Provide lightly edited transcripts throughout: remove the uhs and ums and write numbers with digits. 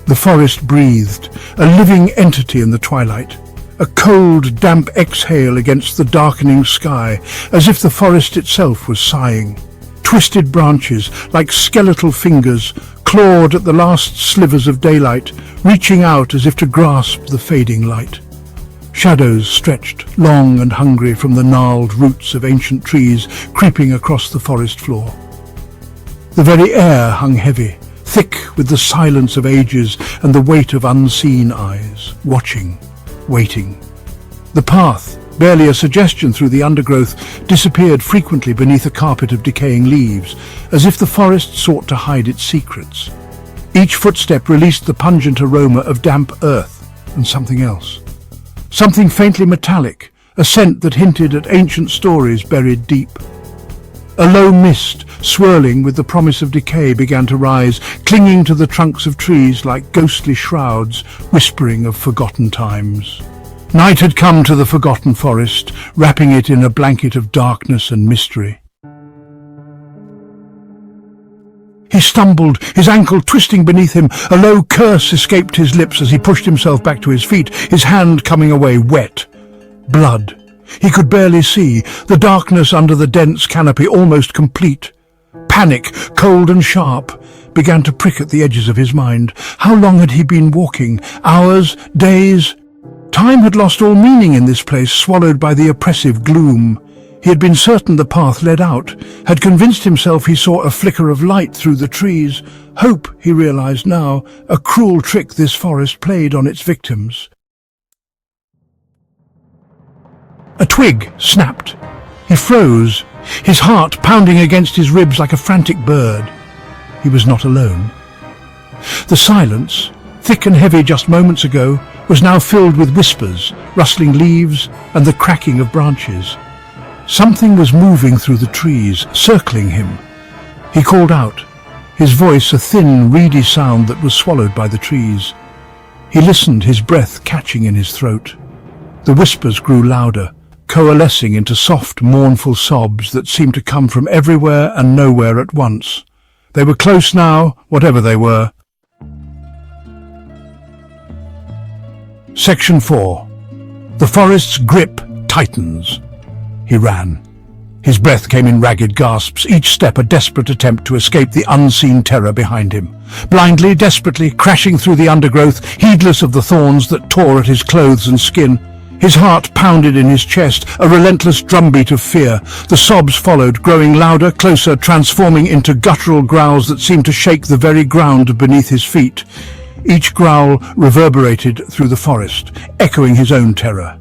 The forest breathed, a living entity in the twilight. A cold, damp exhale against the darkening sky, as if the forest itself was sighing. Twisted branches, like skeletal fingers, clawed at the last slivers of daylight, reaching out as if to grasp the fading light. Shadows stretched, long and hungry, from the gnarled roots of ancient trees creeping across the forest floor. The very air hung heavy, thick with the silence of ages and the weight of unseen eyes, watching, waiting. The path, barely a suggestion through the undergrowth, disappeared frequently beneath a carpet of decaying leaves, as if the forest sought to hide its secrets. Each footstep released the pungent aroma of damp earth and something else. Something faintly metallic, a scent that hinted at ancient stories buried deep. A low mist, swirling with the promise of decay, began to rise, clinging to the trunks of trees like ghostly shrouds, whispering of forgotten times. Night had come to the forgotten forest, wrapping it in a blanket of darkness and mystery. He stumbled, his ankle twisting beneath him. A low curse escaped his lips as he pushed himself back to his feet, his hand coming away wet. Blood. He could barely see, the darkness under the dense canopy almost complete. Panic, cold and sharp, began to prick at the edges of his mind. How long had he been walking? Hours? Days? Time had lost all meaning in this place, swallowed by the oppressive gloom. He had been certain the path led out, had convinced himself he saw a flicker of light through the trees. Hope, he realized now, a cruel trick this forest played on its victims. A twig snapped. He froze, his heart pounding against his ribs like a frantic bird. He was not alone. The silence, thick and heavy just moments ago, was now filled with whispers, rustling leaves, and the cracking of branches. Something was moving through the trees, circling him. He called out, his voice a thin, reedy sound that was swallowed by the trees. He listened, his breath catching in his throat. The whispers grew louder, coalescing into soft, mournful sobs that seemed to come from everywhere and nowhere at once. They were close now, whatever they were. Section 4. The forest's grip tightens. He ran. His breath came in ragged gasps, each step a desperate attempt to escape the unseen terror behind him. Blindly, desperately, crashing through the undergrowth, heedless of the thorns that tore at his clothes and skin. His heart pounded in his chest, a relentless drumbeat of fear. The sobs followed, growing louder, closer, transforming into guttural growls that seemed to shake the very ground beneath his feet. Each growl reverberated through the forest, echoing his own terror.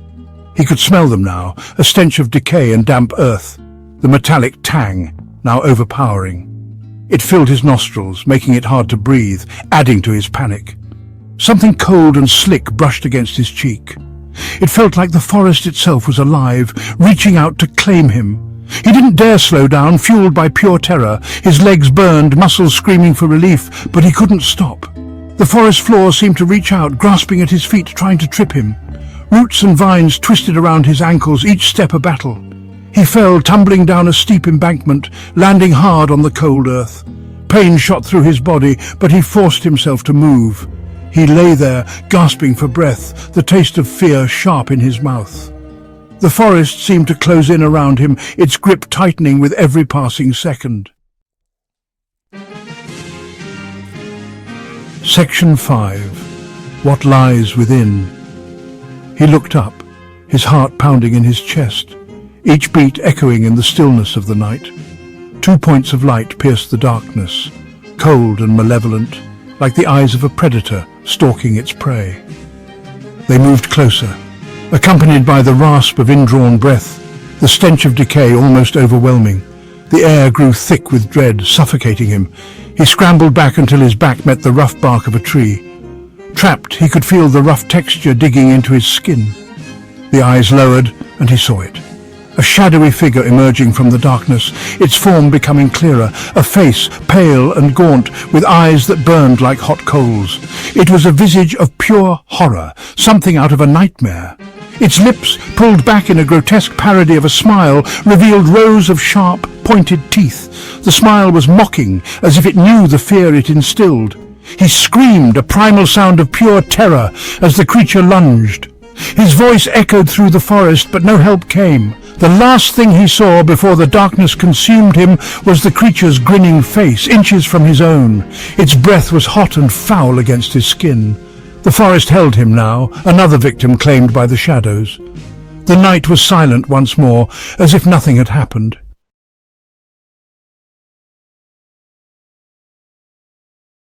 He could smell them now, a stench of decay and damp earth, the metallic tang, now overpowering. It filled his nostrils, making it hard to breathe, adding to his panic. Something cold and slick brushed against his cheek. It felt like the forest itself was alive, reaching out to claim him. He didn't dare slow down, fueled by pure terror. His legs burned, muscles screaming for relief, but he couldn't stop. The forest floor seemed to reach out, grasping at his feet, trying to trip him. Roots and vines twisted around his ankles, each step a battle. He fell, tumbling down a steep embankment, landing hard on the cold earth. Pain shot through his body, but he forced himself to move. He lay there, gasping for breath, the taste of fear sharp in his mouth. The forest seemed to close in around him, its grip tightening with every passing second. Section 5. What lies within? He looked up, his heart pounding in his chest, each beat echoing in the stillness of the night. 2 points of light pierced the darkness, cold and malevolent, like the eyes of a predator stalking its prey. They moved closer, accompanied by the rasp of indrawn breath, the stench of decay almost overwhelming. The air grew thick with dread, suffocating him. He scrambled back until his back met the rough bark of a tree. Trapped, he could feel the rough texture digging into his skin. The eyes lowered, and he saw it. A shadowy figure emerging from the darkness, its form becoming clearer, a face pale and gaunt, with eyes that burned like hot coals. It was a visage of pure horror, something out of a nightmare. Its lips, pulled back in a grotesque parody of a smile, revealed rows of sharp, pointed teeth. The smile was mocking, as if it knew the fear it instilled. He screamed, a primal sound of pure terror, as the creature lunged. His voice echoed through the forest, but no help came. The last thing he saw before the darkness consumed him was the creature's grinning face, inches from his own. Its breath was hot and foul against his skin. The forest held him now, another victim claimed by the shadows. The night was silent once more, as if nothing had happened.